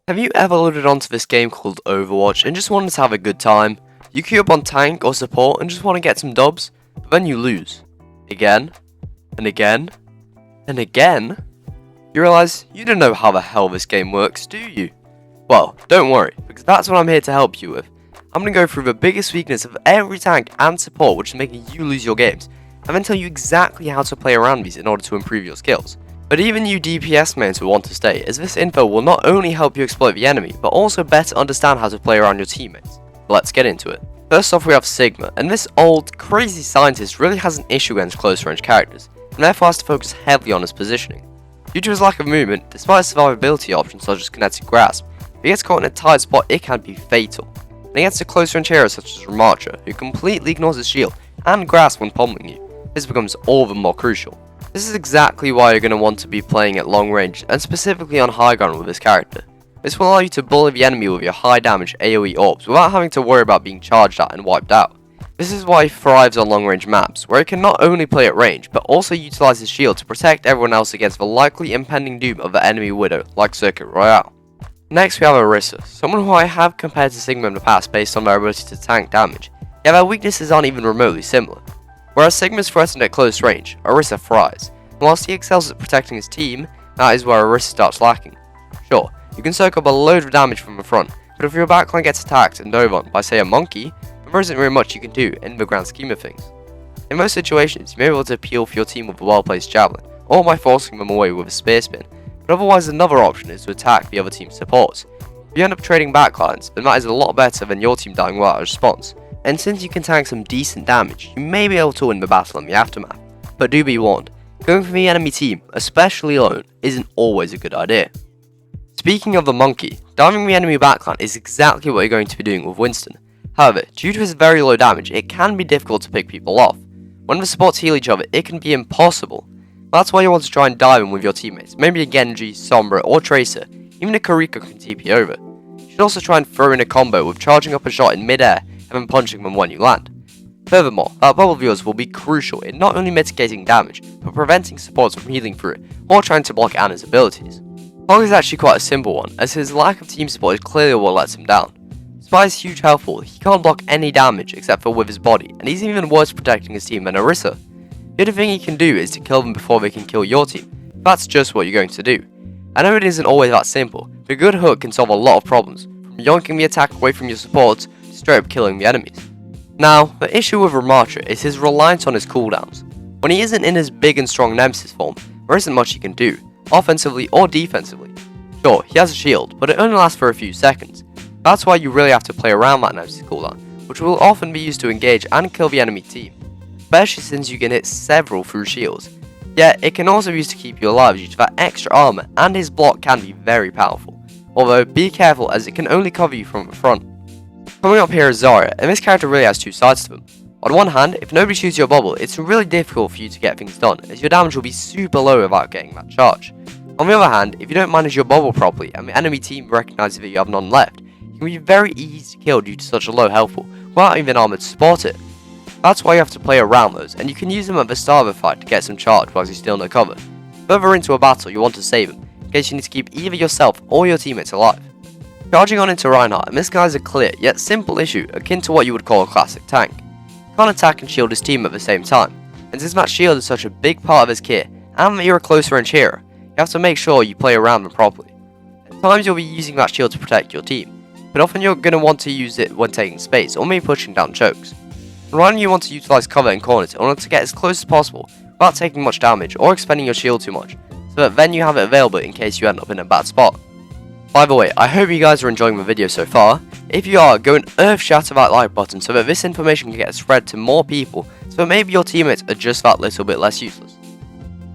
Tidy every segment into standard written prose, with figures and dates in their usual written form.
Have you ever loaded onto this game called Overwatch and just wanted to have a good time? You queue up on tank or support and just want to get some dubs, but then you lose. Again, and again, and again. You realise you don't know how the hell this game works, do you? Well, don't worry, because that's what I'm here to help you with. I'm going to go through the biggest weakness of every tank and support which is making you lose your games, and then tell you exactly how to play around these in order to improve your skills. But even you DPS mains will want to stay, as this info will not only help you exploit the enemy, but also better understand how to play around your teammates. Let's get into it. First off, we have Sigma, and this old, crazy scientist really has an issue against close range characters, and therefore has to focus heavily on his positioning. Due to his lack of movement, despite his survivability options such as kinetic grasp, if he gets caught in a tight spot it can be fatal. And against a close range hero such as Ramattra, who completely ignores his shield and grasp when pummeling you, this becomes all the more crucial. This is exactly why you're going to want to be playing at long range, and specifically on high ground with this character. This will allow you to bully the enemy with your high damage AoE orbs without having to worry about being charged at and wiped out. This is why he thrives on long range maps, where he can not only play at range, but also utilise his shield to protect everyone else against the likely impending doom of the enemy widow, like Circuit Royale. Next we have Orisa, someone who I have compared to Sigma in the past based on their ability to tank damage, yet their weaknesses aren't even remotely similar. Whereas Sigma is threatened at close range, Orisa thrives, and whilst he excels at protecting his team, that is where Orisa starts lacking. Sure, you can soak up a load of damage from the front, but if your backline gets attacked and dove on by say a monkey, then there isn't very much you can do in the grand scheme of things. In most situations, you may be able to appeal for your team with a well placed javelin, or by forcing them away with a spear spin, but otherwise another option is to attack the other team's supports. If you end up trading backlines, then that is a lot better than your team dying without a response, and since you can tank some decent damage, you may be able to win the battle in the aftermath. But do be warned, going for the enemy team, especially alone, isn't always a good idea. Speaking of the monkey, diving the enemy backline is exactly what you're going to be doing with Winston. However, due to his very low damage, it can be difficult to pick people off. When the supports heal each other, it can be impossible. That's why you want to try and dive in with your teammates, maybe a Genji, Sombra, or Tracer, even a Kiriko can TP over. You should also try and throw in a combo with charging up a shot in mid-air and then punching them when you land. Furthermore, that bubble of yours will be crucial in not only mitigating damage, but preventing supports from healing through it, or trying to block Ana's abilities. Hog is actually quite a simple one, as his lack of team support is clearly what lets him down. Despite his huge health pool, he can't block any damage except for with his body, and he's even worse protecting his team than Orisa. The only thing he can do is to kill them before they can kill your team. That's just what you're going to do. I know it isn't always that simple, but a good hook can solve a lot of problems, from yoinking the attack away from your supports to straight up killing the enemies. Now, the issue with Ramattra is his reliance on his cooldowns. When he isn't in his big and strong Nemesis form, there isn't much he can do, offensively or defensively. Sure, he has a shield, but it only lasts for a few seconds. That's why you really have to play around that Nemesis cooldown, which will often be used to engage and kill the enemy team, especially since you can hit several through shields. Yet, it can also be used to keep you alive due to that extra armor, and his block can be very powerful. Although, be careful as it can only cover you from the front. Coming up here is Zarya, and this character really has two sides to him. On one hand, if nobody shoots your bubble, it's really difficult for you to get things done, as your damage will be super low without getting that charge. On the other hand, if you don't manage your bubble properly, and the enemy team recognises that you have none left, it can be very easy to kill due to such a low health pool, without even armor to support it. That's why you have to play around those, and you can use them at the start of a fight to get some charge whilst you still no cover. Further into a battle, you want to save them, in case you need to keep either yourself or your teammates alive. Charging on into Reinhardt, and this guy is a clear yet simple issue akin to what you would call a classic tank. He can't attack and shield his team at the same time, and since that shield is such a big part of his kit, and that you're a close range hero, you have to make sure you play around them properly. At times you'll be using that shield to protect your team, but often you're going to want to use it when taking space or maybe pushing down chokes. And right now you want to utilise cover and corners in order to get as close as possible without taking much damage or expending your shield too much, so that then you have it available in case you end up in a bad spot. By the way, I hope you guys are enjoying the video so far. If you are, go and earth shatter that like button so that this information can get spread to more people, so that maybe your teammates are just that little bit less useless.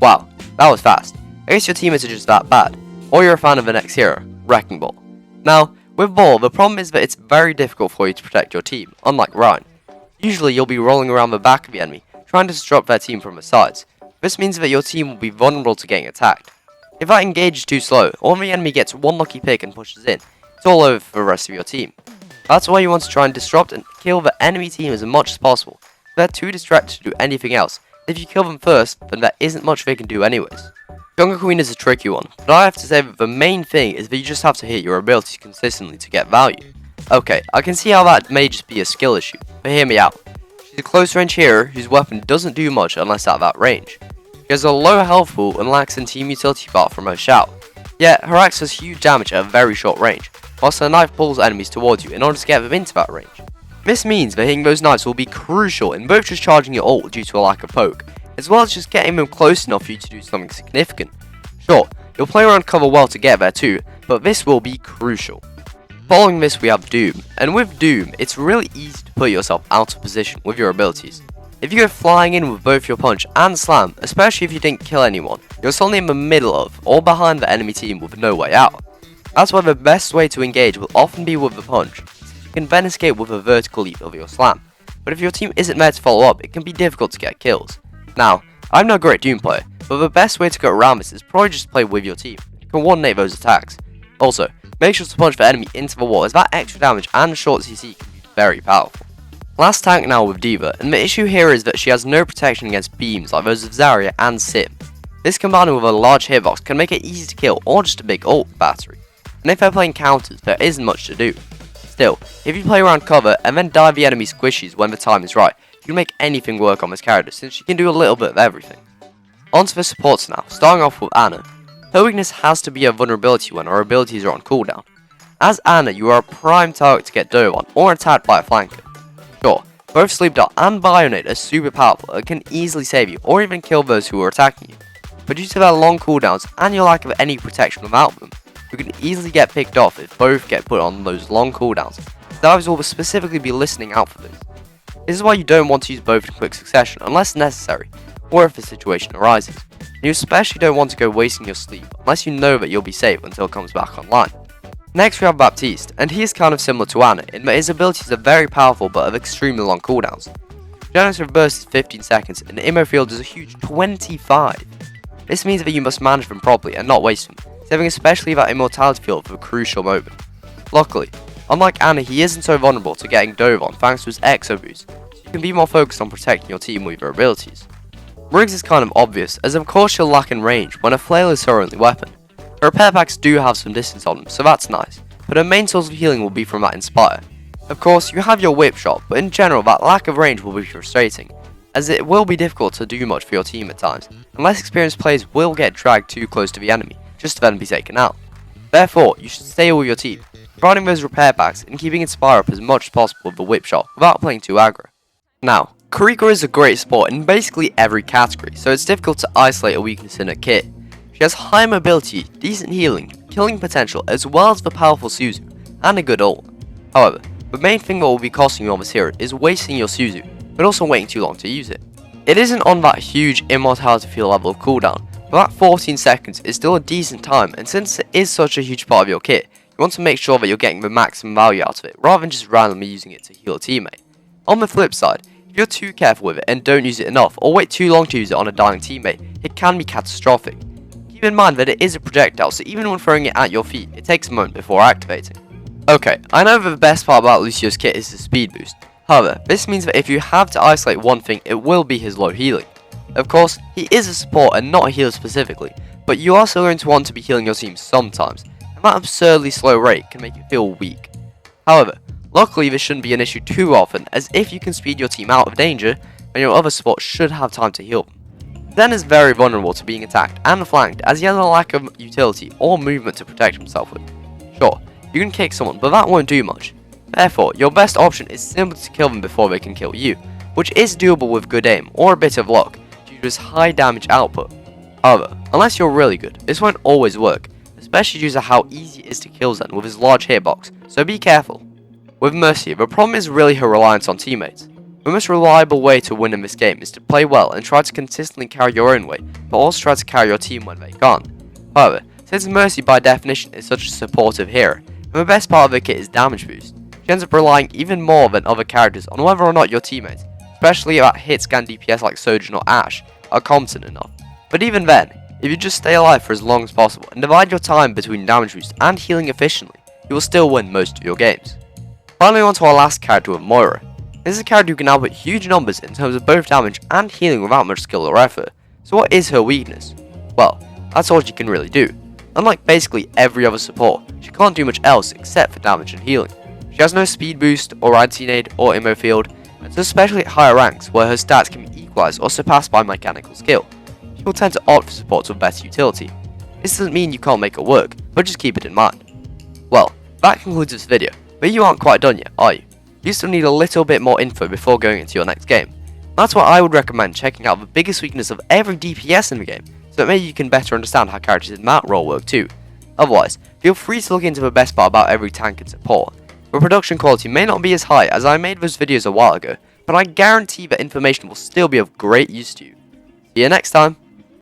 Wow, that was fast. I guess your teammates are just that bad. Or you're a fan of the next hero, Wrecking Ball. Now, with Ball, the problem is that it's very difficult for you to protect your team, unlike Ryan. Usually you'll be rolling around the back of the enemy, trying to disrupt their team from the sides. This means that your team will be vulnerable to getting attacked. If that engage is too slow, or the enemy gets one lucky pick and pushes in, it's all over for the rest of your team. That's why you want to try and disrupt and kill the enemy team as much as possible. They're too distracted to do anything else. If you kill them first, then there isn't much they can do anyways. Jungle Queen is a tricky one, but I have to say that the main thing is that you just have to hit your abilities consistently to get value. Okay, I can see how that may just be a skill issue, but hear me out. She's a close range hero whose weapon doesn't do much unless at that range. She has a low health pool and lacks in team utility bar from her shout, yet her axe does huge damage at a very short range, whilst her knife pulls enemies towards you in order to get them into that range. This means that hitting those knives will be crucial in both just charging your ult due to a lack of poke, as well as just getting them close enough for you to do something significant. Sure, you'll play around cover well to get there too, but this will be crucial. Following this we have Doom, and with Doom, it's really easy to put yourself out of position with your abilities. If you go flying in with both your punch and slam, especially if you didn't kill anyone, you're suddenly in the middle of, or behind the enemy team with no way out. That's why the best way to engage will often be with the punch, since you can then escape with a vertical leap of your slam. But if your team isn't there to follow up, it can be difficult to get kills. Now, I'm no great Doom player, but the best way to go around this is probably just to play with your team. You can coordinate those attacks. Also, make sure to punch the enemy into the wall, as that extra damage and short CC can be very powerful. Last tank now with D.Va, and the issue here is that she has no protection against beams like those of Zarya and Sim. This combined with a large hitbox can make it easy to kill or just a big ult battery. And if they're playing counters, there isn't much to do. Still, if you play around cover and then dive the enemy squishies when the time is right, you can make anything work on this character since she can do a little bit of everything. Onto the supports now, starting off with Ana. Her weakness has to be a vulnerability when her abilities are on cooldown. As Ana, you are a prime target to get dove on or attacked by a flanker. Sure, both Sleep Dart and Bionate are super powerful and can easily save you or even kill those who are attacking you. But due to their long cooldowns and your lack of any protection without them, you can easily get picked off if both get put on those long cooldowns. Divers will specifically be listening out for this. This is why you don't want to use both in quick succession unless necessary, or if a situation arises. And you especially don't want to go wasting your sleep unless you know that you'll be safe until it comes back online. Next we have Baptsiste, and he is kind of similar to Ana in that his abilities are very powerful but have extremely long cooldowns. Genesis burst is 15 seconds and Immo Field is a huge 25. This means that you must manage them properly and not waste them, saving especially that immortality field for a crucial moment. Luckily, unlike Ana, he isn't so vulnerable to getting dove on thanks to his exo boost, so you can be more focused on protecting your team with your abilities. Riggs is kind of obvious, as of course she'll lack in range when a flail is her only weapon. Her repair packs do have some distance on them, so that's nice, but her main source of healing will be from that Inspire. Of course, you have your whip shot, but in general that lack of range will be frustrating, as it will be difficult to do much for your team at times, and less experienced players will get dragged too close to the enemy, just to then be taken out. Therefore, you should stay with your team, providing those repair packs and keeping Inspire up as much as possible with the whip shot without playing too aggro. Now, Kiriko is a great support in basically every category, so it's difficult to isolate a weakness in her kit. She has high mobility, decent healing, killing potential, as well as the powerful Suzu, and a good ult. However, the main thing that will be costing you on this hero is wasting your Suzu, but also waiting too long to use it. It isn't on that huge immortality field level of cooldown, but that 14 seconds is still a decent time, and since it is such a huge part of your kit, you want to make sure that you're getting the maximum value out of it, rather than just randomly using it to heal a teammate. On the flip side, if you're too careful with it and don't use it enough, or wait too long to use it on a dying teammate, it can be catastrophic. Keep in mind that it is a projectile, so even when throwing it at your feet, it takes a moment before activating. Okay, I know that the best part about Lucio's kit is the speed boost. However, this means that if you have to isolate one thing, it will be his low healing. Of course, he is a support and not a healer specifically, but you are still going to want to be healing your team sometimes, and that absurdly slow rate can make you feel weak. However, luckily this shouldn't be an issue too often, as if you can speed your team out of danger, then your other support should have time to heal them. Zen is very vulnerable to being attacked and flanked, as he has a lack of utility or movement to protect himself with. Sure, you can kick someone, but that won't do much. Therefore, your best option is simply to kill them before they can kill you, which is doable with good aim or a bit of luck, due to his high damage output. However, unless you're really good, this won't always work, especially due to how easy it is to kill Zen with his large hitbox, so be careful. With Mercy, the problem is really her reliance on teammates. The most reliable way to win in this game is to play well and try to consistently carry your own weight, but also try to carry your team when they can't. However, since Mercy by definition is such a supportive hero, and the best part of her kit is damage boost, she ends up relying even more than other characters on whether or not your teammates, especially at hit scan DPS like Sojourn or Ashe, are competent enough. But even then, if you just stay alive for as long as possible and divide your time between damage boost and healing efficiently, you will still win most of your games. Finally on to our last character with Moira. This is a character who can output huge numbers in terms of both damage and healing without much skill or effort. So what is her weakness? Well, That's all she can really do. Unlike basically every other support, she can't do much else except for damage and healing. She has no speed boost, or anti-nade, or immo field, and so especially at higher ranks where her stats can be equalized or surpassed by mechanical skill, she will tend to opt for supports with better utility. This doesn't mean you can't make it work, but just keep it in mind. Well, that concludes this video, but you aren't quite done yet, are you? You still need a little bit more info before going into your next game. That's why I would recommend checking out the biggest weakness of every DPS in the game, so that maybe you can better understand how characters in that role work too. Otherwise, feel free to look into the best part about every tank and support. The production quality may not be as high as I made those videos a while ago, but I guarantee that information will still be of great use to you. See you next time!